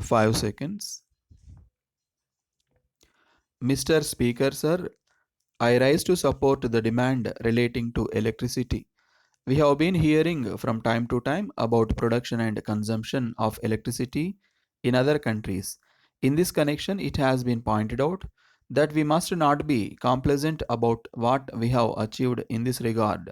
5 seconds. Mr. Speaker, sir, I rise to support the demand relating to electricity. We have been hearing from time to time about production and consumption of electricity in other countries. In this connection, it has been pointed out that we must not be complacent about what we have achieved in this regard.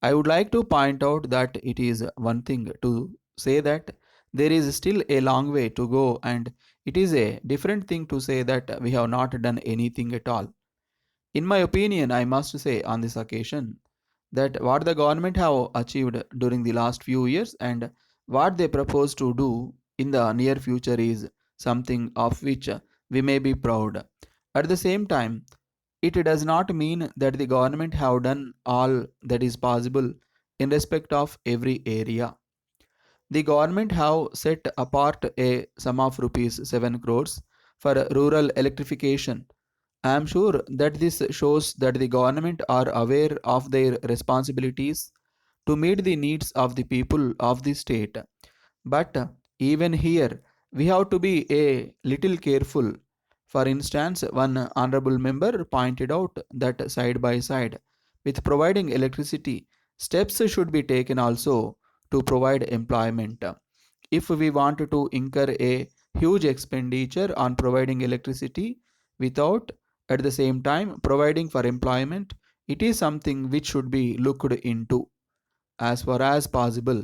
I would like to point out that it is one thing to say that there is still a long way to go, and it is a different thing to say that we have not done anything at all. In my opinion, I must say on this occasion that what the government have achieved during the last few years and what they propose to do in the near future is something of which we may be proud. At the same time, it does not mean that the government have done all that is possible in respect of every area. The government have set apart a sum of rupees 7 crores for rural electrification. I am sure that this shows that the government are aware of their responsibilities to meet the needs of the people of the state. But even here, we have to be a little careful. For instance, one honorable member pointed out that side by side with providing electricity, steps should be taken also to provide employment. If we want to incur a huge expenditure on providing electricity without at the same time providing for employment, it is something which should be looked into as far as possible.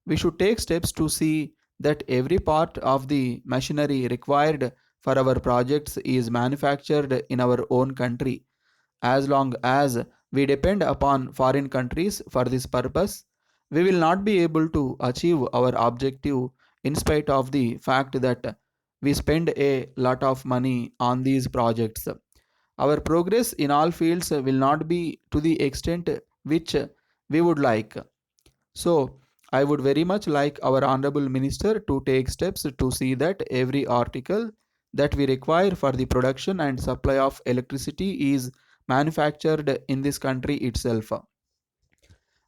We should take steps to see that every part of the machinery required for our projects is manufactured in our own country. As long as we depend upon foreign countries for this purpose, we will not be able to achieve our objective in spite of the fact that we spend a lot of money on these projects. Our progress in all fields will not be to the extent which we would like. So, I would very much like our Honorable Minister to take steps to see that every article that we require for the production and supply of electricity is manufactured in this country itself.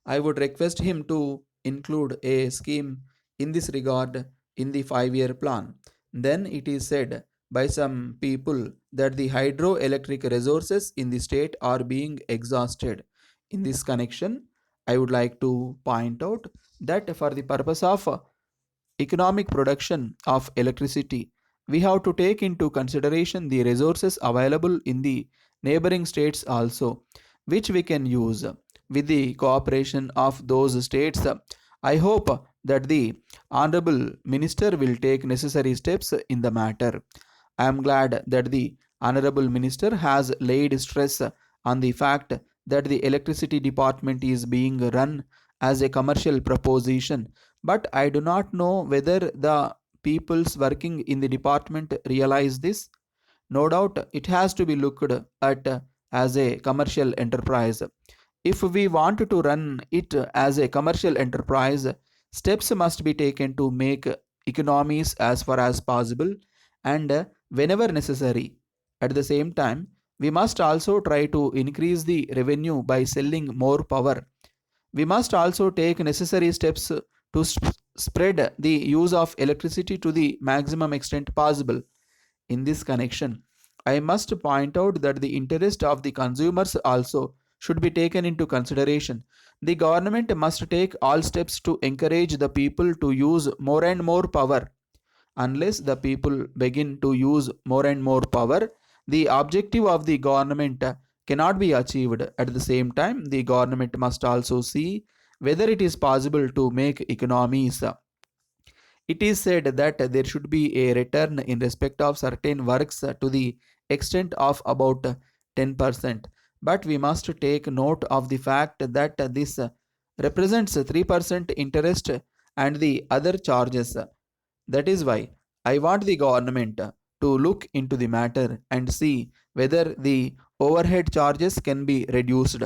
I would request him to include a scheme in this regard in the 5 year plan. Then it is said by some people that the hydroelectric resources in the state are being exhausted. In this connection, I would like to point out that for the purpose of economic production of electricity, we have to take into consideration the resources available in the neighboring states also, which we can use with the cooperation of those states. I hope that the Honorable Minister will take necessary steps in the matter. I am glad that the Honorable Minister has laid stress on the fact that the electricity department is being run as a commercial proposition, but I do not know whether the peoples working in the department realize this. No doubt it has to be looked at as a commercial enterprise. If we want to run it as a commercial enterprise, steps must be taken to make economies as far as possible and whenever necessary. At the same time, we must also try to increase the revenue by selling more power. We must also take necessary steps to spread the use of electricity to the maximum extent possible. In this connection, I must point out that the interest of the consumers also should be taken into consideration. The government must take all steps to encourage the people to use more and more power. Unless the people begin to use more and more power, the objective of the government cannot be achieved. At the same time, the government must also see whether it is possible to make economies. It is said that there should be a return in respect of certain works to the extent of about 10%. But we must take note of the fact that this represents 3% interest and the other charges. That is why I want the government to look into the matter and see whether the overhead charges can be reduced.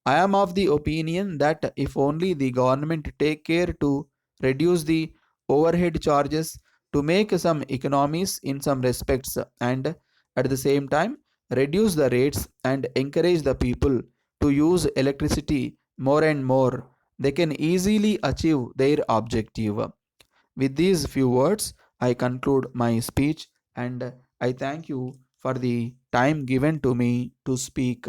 I am of the opinion that if only the government take care to reduce the overhead charges to make some economies in some respects and at the same time reduce the rates and encourage the people to use electricity more and more, they can easily achieve their objective. With these few words, I conclude my speech and I thank you for the time given to me to speak.